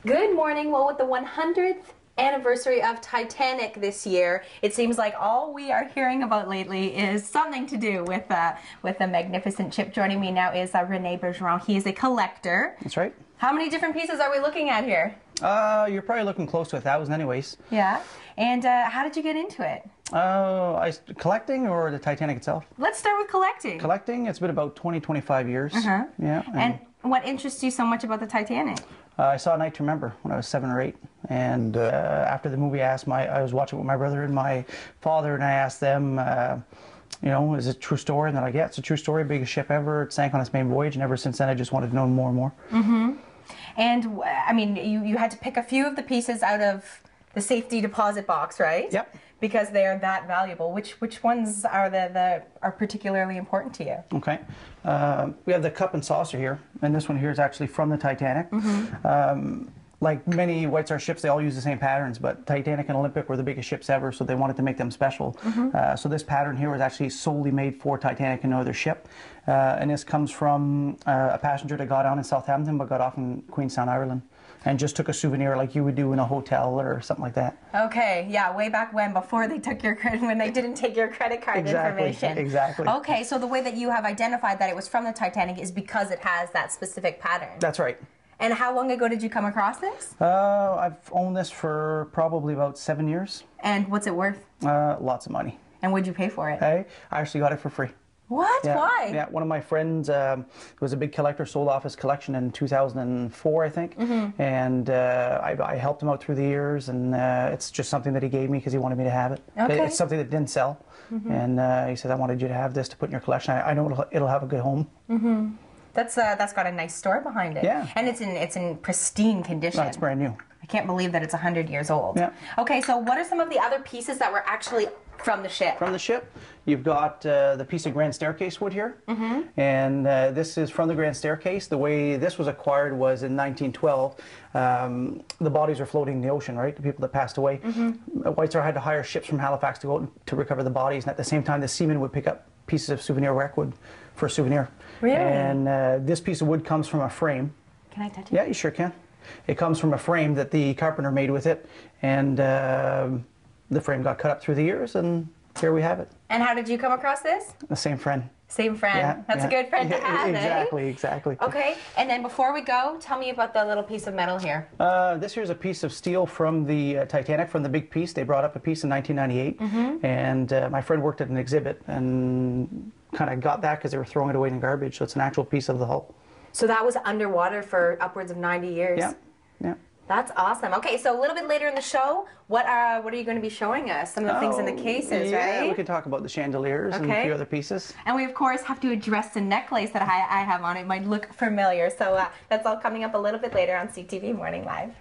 Good morning. Well, with the 100th anniversary of Titanic this year, it seems like all we are hearing about lately is something to do with a magnificent ship. Joining me now is Rene Bergeron. He is a collector. That's right. How many different pieces are we looking at here? You're probably looking close to 1,000 anyways. Yeah. And how did you get into it? Collecting or the Titanic itself? Let's start with collecting. Collecting, it's been about 25 years. Yeah. And what interests you so much about the Titanic? I saw A Night to Remember when I was 7 or 8, and after the movie, I was watching it with my brother and my father, and I asked them, you know, is it a true story? And they're like, yeah, it's a true story, biggest ship ever. It sank on its main voyage, and ever since then, I just wanted to know more and more. And I mean, you had to pick a few of the pieces out of the safety deposit box, right? Yep. Because they're that valuable. Which ones are are particularly important to you? Okay. We have the cup and saucer here, and this one here is actually from the Titanic. Like many White Star ships, they all use the same patterns, but Titanic and Olympic were the biggest ships ever, so they wanted to make them special. So this pattern here was actually solely made for Titanic and no other ship. And this comes from a passenger that got on in Southampton but got off in Queenstown, Ireland, and just took a souvenir like you would do in a hotel or something like that. Okay, yeah, way back when, before they took your when they didn't take your credit card information. Exactly. Okay, so the way that you have identified that it was from the Titanic is because it has that specific pattern. That's right. And how long ago did you come across this? I've owned this for probably about 7 years. And what's it worth? Lots of money. And what'd you pay for it? Hey, I actually got it for free. What? Yeah. Why? Yeah, one of my friends was a big collector, sold off his collection in 2004, I think. And I helped him out through the years, and it's just something that he gave me because he wanted me to have it. Okay. It's something that didn't sell. And he said, I wanted you to have this to put in your collection. I know it'll have a good home. That's got a nice story behind it. Yeah. And it's in pristine condition. No, it's brand new. I can't believe that it's 100 years old. Yeah. Okay, so what are some of the other pieces that were actually from the ship? From the ship, you've got the piece of Grand Staircase wood here. And this is from the Grand Staircase. The way this was acquired was in 1912. The bodies were floating in the ocean, right? The people that passed away. White Star had to hire ships from Halifax to go out to recover the bodies. And at the same time, the seamen would pick up pieces of souvenir wreckwood for a souvenir. Really? And this piece of wood comes from a frame. Can I touch it? Yeah, you sure can. It comes from a frame that the carpenter made with it, and the frame got cut up through the years, and here we have it. And how did you come across this? The same friend. Same friend. Yeah, That's a good friend to have, Exactly, eh? exactly. Okay, and then before we go, tell me about the little piece of metal here. This here's a piece of steel from the Titanic, from the big piece. They brought up a piece in 1998, and my friend worked at an exhibit and kind of got that because they were throwing it away in garbage, so it's an actual piece of the hull. So that was underwater for upwards of 90 years. Yeah, yeah. That's awesome. Okay, so a little bit later in the show, what are you going to be showing us? Some of the things in the cases, yeah, right? we can talk about the chandeliers and a few other pieces. And we, of course, have to address the necklace that I have on. It might look familiar. So that's all coming up a little bit later on CTV Morning Live.